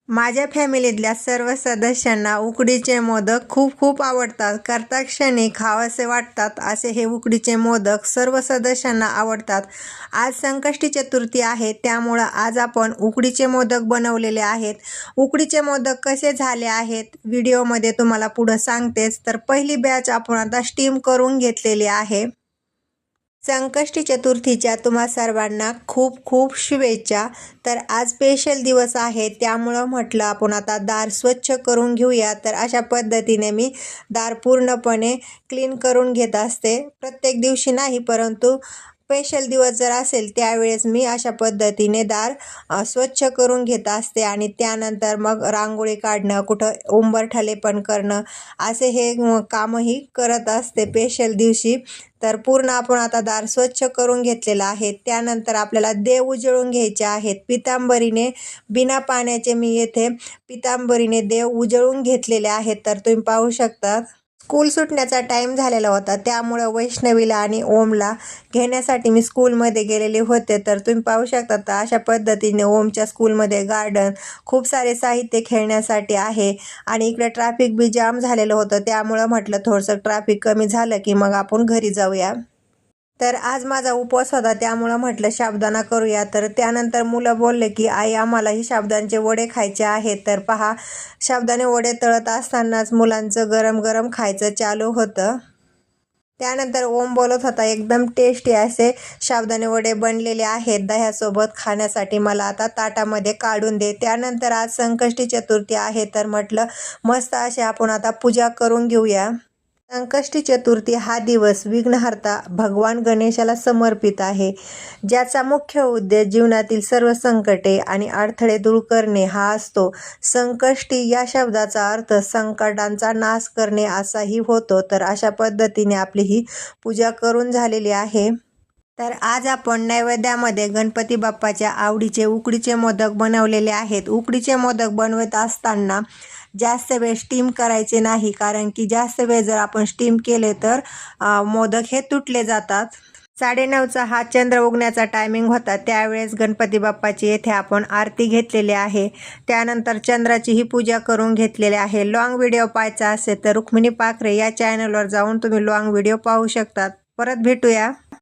माझ्या फॅमिलीतल्या सर्व सदस्यांना उकडीचे मोदक खूप आवडतात. करता क्षणी खावेसे वाटतात असे हे उकडीचे मोदक सर्व सदस्यांना आवडतात. आज संकष्टी चतुर्थी आहे, त्यामुळं आज आपण उकडीचे मोदक बनवलेले आहेत. उकडीचे मोदक कसे झाले आहेत व्हिडिओमध्ये तुम्हाला पुढं सांगतेच. तर पहिली बॅच आपण आता स्टीम करून घेतलेली आहे. संकष्टी चतुर्थीच्या तुम्हा सर्वांना खूप शुभेच्छा. तर आज स्पेशल दिवस आहे, त्यामुळं म्हटलं आपण आता दार स्वच्छ करून घेऊया. तर अशा पद्धतीने मी दार पूर्णपणे क्लीन करून घेत असते. प्रत्येक दिवशी नाही, परंतु स्पेशल दिवस जर असेल त्यावेळेस मी अशा पद्धतीने दार स्वच्छ करून घेत असते. आणि त्यानंतर मग रांगोळी काढणं, कुठं उंबरठा लेपन करणं, असे हे कामही करत असते स्पेशल दिवशी. तर पूर्ण आपण आता दार स्वच्छ करून घेतलेलं आहे. त्यानंतर आपल्याला देव उजळून घ्यायचे आहेत. पितांबरीने, बिना पाण्याचे मी येथे पितांबरीने देव उजळून घेतलेले आहेत. तर तुम्ही पाहू शकता स्कूल सुटण्याचा टाईम झालेला होता, त्यामुळं वैष्णवीला आणि ओमला घेण्यासाठी मी स्कूलमध्ये गेलेले होते. तर तुम्ही पाहू शकता तर अशा पद्धतीने ओमच्या स्कूलमध्ये गार्डन, खूप सारे साहित्य खेळण्यासाठी आहे. आणि इकडे ट्रॅफिक बी जाम झालेलं होतं, त्यामुळं म्हटलं थोडंसं ट्रॅफिक कमी झालं की मग आपण घरी जाऊया. तर आज माझा उपवास होता, त्यामुळं म्हटलं साबुदाणा करूया. तर त्यानंतर मुलं बोलले की आई आम्हालाही साबुदाण्याचे वडे खायचे आहेत. तर पहा, साबुदाणे वडे तळत असतानाच मुलांचं गरम गरम खायचं चालू होतं. त्यानंतर ओम बोलत होता एकदम टेस्टी असे साबुदाणे वडे बनलेले आहेत दह्यासोबत खाण्यासाठी, मला आता ताटामध्ये काढून दे. त्यानंतर आज संकष्टी चतुर्थी आहे, तर म्हटलं मस्त असे आपण आता पूजा करून घेऊया. संकष्टी चतुर्थी हा दिवस विघ्नहर्ता भगवान गणेशाला समर्पित आहे, ज्याचा मुख्य उद्देश जीवनातील सर्व संकटे आणि अडथळे दूर करणे हा असतो. संकष्टी या शब्दाचा अर्थ संकटांचा नाश करणे असाही होतो. तर अशा पद्धतीने आपली ही पूजा करून झालेली आहे. तर आज आपण नैवेद्यामध्ये गणपती बाप्पाच्या आवडीचे उकडीचे मोदक बनवलेले आहेत. उकडीचे मोदक बनवत असताना जास्त वेळ स्टीम करायचे नाही, कारण की जास्त वेळ जर आपण स्टीम केले तर मोदक हे तुटले जातात. 9:30चा हा चंद्र उगण्याचा टायमिंग होता, त्यावेळेस गणपती बाप्पाची येथे आपण आरती घेतलेली आहे. त्यानंतर चंद्राची ही पूजा करून घेतलेली आहे. लॉंग व्हिडिओ पाहायचा असेल तर रुक्मिणी पाखरे या चॅनलवर जाऊन तुम्ही लॉंग व्हिडिओ पाहू शकतात. परत भेटूया.